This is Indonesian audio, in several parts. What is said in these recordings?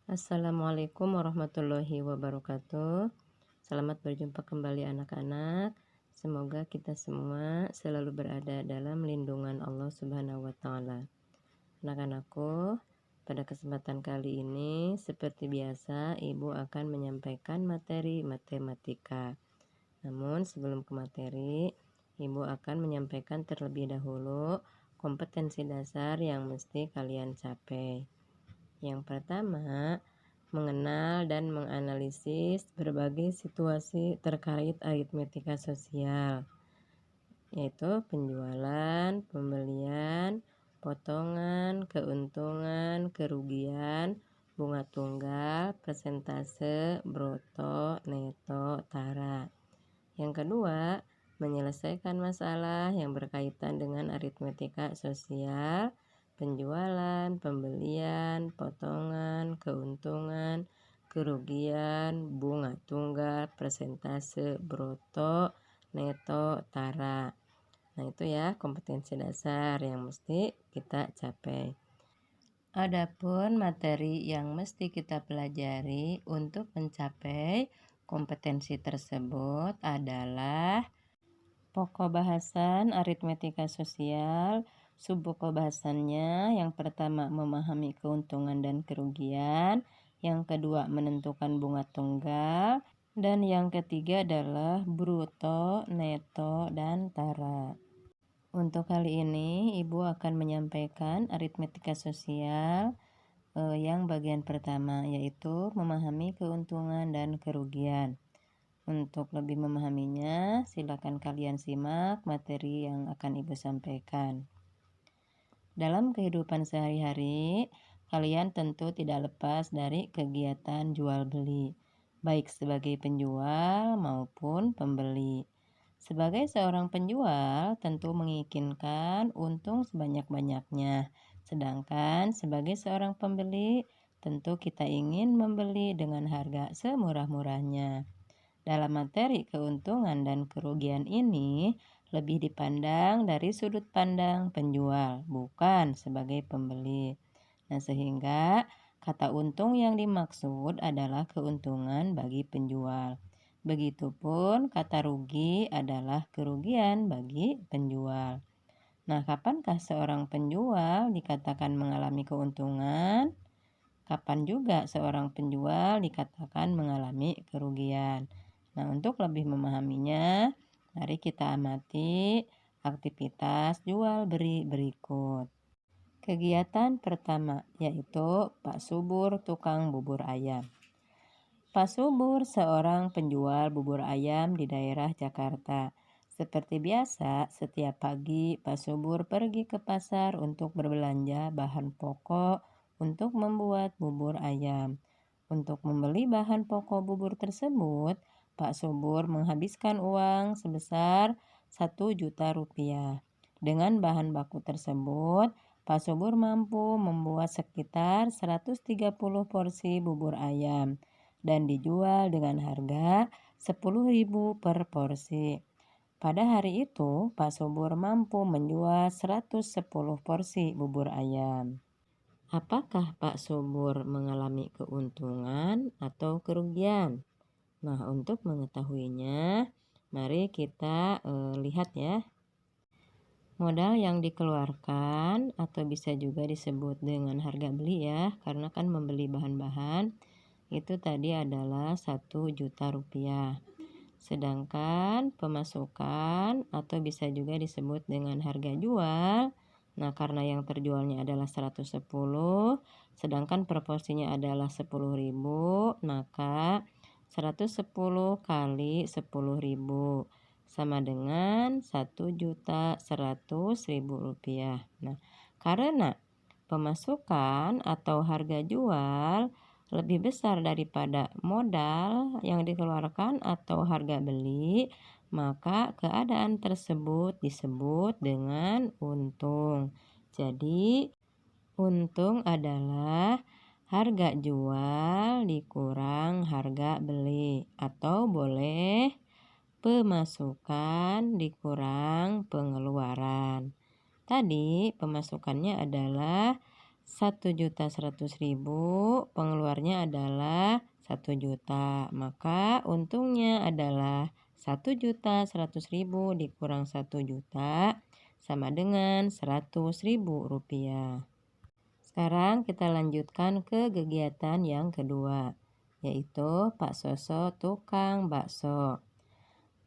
Assalamualaikum warahmatullahi wabarakatuh. Selamat berjumpa kembali anak-anak. Semoga kita semua selalu berada dalam lindungan Allah Subhanahu wa taala. Anak-anakku, pada kesempatan kali ini seperti biasa Ibu akan menyampaikan materi matematika. Namun sebelum ke materi, Ibu akan menyampaikan terlebih dahulu kompetensi dasar yang mesti kalian capai. Yang pertama, mengenal dan menganalisis berbagai situasi terkait aritmetika sosial, yaitu penjualan, pembelian, potongan, keuntungan, kerugian, bunga tunggal, persentase, bruto, neto, tara. Yang kedua, menyelesaikan masalah yang berkaitan dengan aritmetika sosial, penjualan, pembelian, potongan, keuntungan, kerugian, bunga tunggal, persentase, bruto, neto, tara. Nah, itu ya kompetensi dasar yang mesti kita capai. Adapun materi yang mesti kita pelajari untuk mencapai kompetensi tersebut adalah pokok bahasan aritmetika sosial. Sub-pokok bahasannya yang pertama memahami keuntungan dan kerugian, yang kedua menentukan bunga tunggal, dan yang ketiga adalah bruto, neto, dan tara. Untuk kali ini Ibu akan menyampaikan aritmetika sosial yang bagian pertama, yaitu memahami keuntungan dan kerugian. Untuk lebih memahaminya, silakan kalian simak materi yang akan Ibu sampaikan. Dalam kehidupan sehari-hari, kalian tentu tidak lepas dari kegiatan jual beli, baik sebagai penjual maupun pembeli. Sebagai seorang penjual, tentu menginginkan untung sebanyak-banyaknya. Sedangkan sebagai seorang pembeli, tentu kita ingin membeli dengan harga semurah-murahnya. Dalam materi keuntungan dan kerugian ini lebih dipandang dari sudut pandang penjual, bukan sebagai pembeli. Nah, sehingga kata untung yang dimaksud adalah keuntungan bagi penjual. Begitupun kata rugi adalah kerugian bagi penjual. Nah, kapankah seorang penjual dikatakan mengalami keuntungan? Kapan juga seorang penjual dikatakan mengalami kerugian? Nah, untuk lebih memahaminya, mari kita amati aktivitas jual beli berikut. Kegiatan pertama yaitu Pak Subur tukang bubur ayam. Pak Subur seorang penjual bubur ayam di daerah Jakarta. Seperti biasa, setiap pagi Pak Subur pergi ke pasar untuk berbelanja bahan pokok untuk membuat bubur ayam. Untuk membeli bahan pokok bubur tersebut, Pak Subur menghabiskan uang sebesar 1 juta rupiah. Dengan bahan baku tersebut, Pak Subur mampu membuat sekitar 130 porsi bubur ayam dan dijual dengan harga 10.000 per porsi. Pada hari itu, Pak Subur mampu menjual 110 porsi bubur ayam. Apakah Pak Subur mengalami keuntungan atau kerugian? Nah, untuk mengetahuinya, mari kita lihat ya. Modal yang dikeluarkan atau bisa juga disebut dengan harga beli ya, karena kan membeli bahan-bahan itu tadi adalah 1 juta rupiah. Sedangkan pemasukan atau bisa juga disebut dengan harga jual. Nah, karena yang terjualnya adalah 110, sedangkan proporsinya adalah 10.000, maka 110 kali 10.000 sama dengan 1.100.000 rupiah. Nah, karena pemasukan atau harga jual lebih besar daripada modal yang dikeluarkan atau harga beli, maka keadaan tersebut disebut dengan untung. Jadi, untung adalah harga jual dikurang harga beli, atau boleh pemasukan dikurang pengeluaran. Tadi pemasukannya adalah 1.100.000, pengeluarnya adalah 1 juta. Maka untungnya adalah 1.100.000 dikurang 1 juta sama dengan Rp100.000. Sekarang kita lanjutkan ke kegiatan yang kedua, yaitu Pak Soso tukang bakso.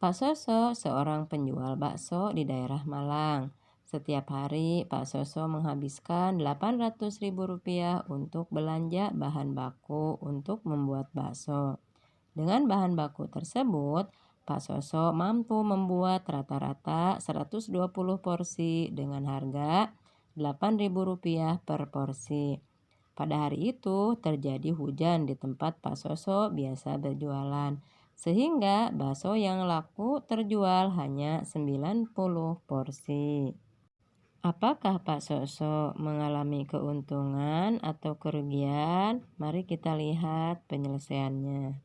Pak Soso seorang penjual bakso di daerah Malang. Setiap hari Pak Soso menghabiskan Rp800.000 untuk belanja bahan baku untuk membuat bakso. Dengan bahan baku tersebut, Pak Soso mampu membuat rata-rata 120 porsi dengan harga Rp8.000 per porsi. Pada hari itu terjadi hujan di tempat Pak Soso biasa berjualan, sehingga bakso yang laku terjual hanya 90 porsi. Apakah Pak Soso mengalami keuntungan atau kerugian? Mari kita lihat penyelesaiannya.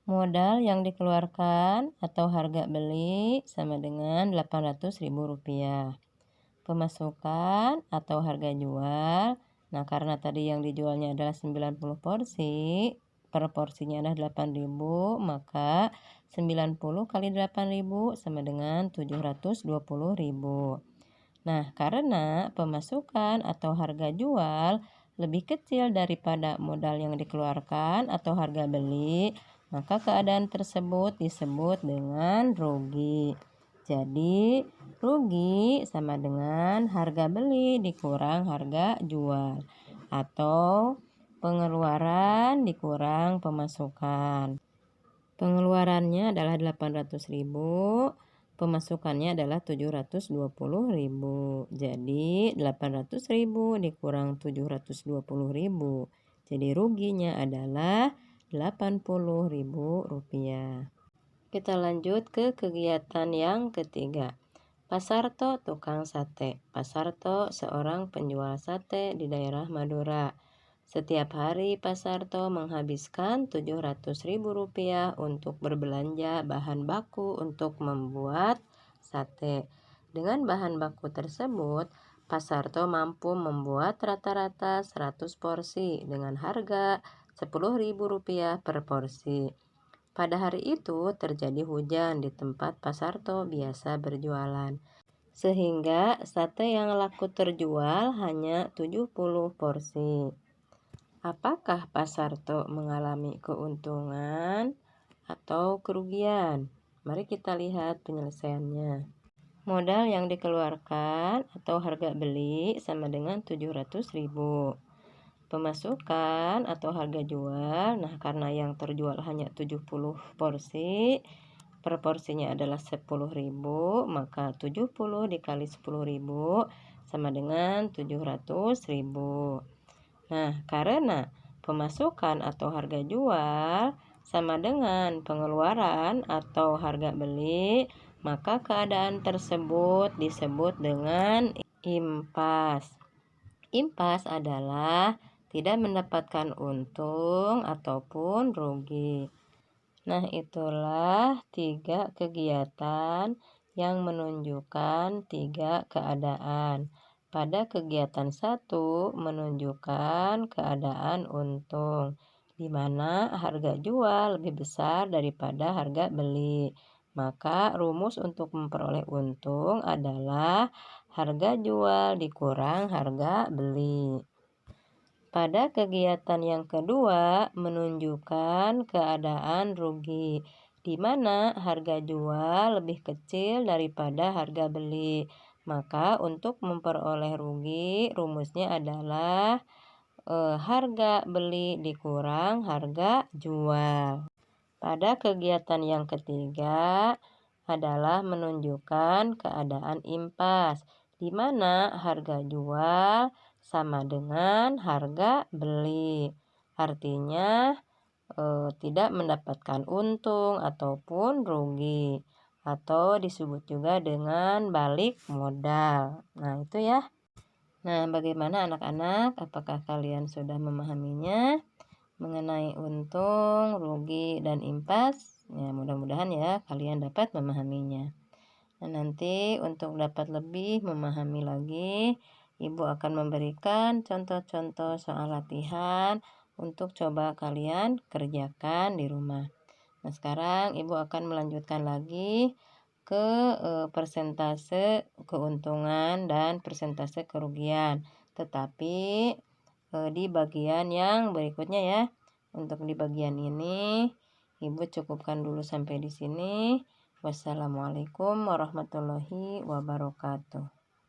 Modal yang dikeluarkan atau harga beli sama dengan Rp800.000. Pemasukan atau harga jual. Nah, karena tadi yang dijualnya adalah 90 porsi, per porsinya adalah 8.000, maka 90 kali 8.000 sama dengan 720.000. Nah, karena pemasukan atau harga jual lebih kecil daripada modal yang dikeluarkan atau harga beli, maka keadaan tersebut disebut dengan rugi. Jadi, rugi sama dengan harga beli dikurang harga jual, atau pengeluaran dikurang pemasukan. Pengeluarannya adalah 800.000, pemasukannya adalah 720.000. Jadi 800.000 dikurang 720.000. Jadi ruginya adalah Rp80.000. Kita lanjut ke kegiatan yang ketiga. Pak Sarto tukang sate. Pak Sarto seorang penjual sate di daerah Madura. Setiap hari Pak Sarto menghabiskan Rp700.000 untuk berbelanja bahan baku untuk membuat sate. Dengan bahan baku tersebut, Pak Sarto mampu membuat rata-rata 100 porsi dengan harga Rp10.000 per porsi. Pada hari itu terjadi hujan di tempat Pak Sarto biasa berjualan, sehingga sate yang laku terjual hanya 70 porsi. Apakah Pak Sarto mengalami keuntungan atau kerugian? Mari kita lihat penyelesaiannya. Modal yang dikeluarkan atau harga beli sama dengan 700.000. Pemasukan atau harga jual, nah karena yang terjual hanya 70 porsi, per porsinya adalah 10.000, maka 70 dikali 10.000 sama dengan 700.000. Nah, karena pemasukan atau harga jual sama dengan pengeluaran atau harga beli, maka keadaan tersebut disebut dengan impas. Impas adalah tidak mendapatkan untung ataupun rugi. Nah, itulah 3 kegiatan yang menunjukkan 3 keadaan. Pada kegiatan 1 menunjukkan keadaan untung, di mana harga jual lebih besar daripada harga beli. Maka rumus untuk memperoleh untung adalah harga jual dikurang harga beli. Pada kegiatan yang kedua menunjukkan keadaan rugi, di mana harga jual lebih kecil daripada harga beli. Maka untuk memperoleh rugi, rumusnya adalah harga beli dikurang harga jual. Pada kegiatan yang ketiga adalah menunjukkan keadaan impas, di mana harga jual sama dengan harga beli. Artinya tidak mendapatkan untung ataupun rugi, atau disebut juga dengan balik modal. Nah, itu ya. Nah, bagaimana anak-anak? Apakah kalian sudah memahaminya mengenai untung, rugi, dan impas? Ya, mudah-mudahan ya kalian dapat memahaminya. Nah, nanti untuk dapat lebih memahami lagi, Ibu akan memberikan contoh-contoh soal latihan untuk coba kalian kerjakan di rumah. Nah, sekarang Ibu akan melanjutkan lagi ke persentase keuntungan dan persentase kerugian. Tetapi di bagian yang berikutnya ya. Untuk di bagian ini Ibu cukupkan dulu sampai di sini. Wassalamualaikum warahmatullahi wabarakatuh.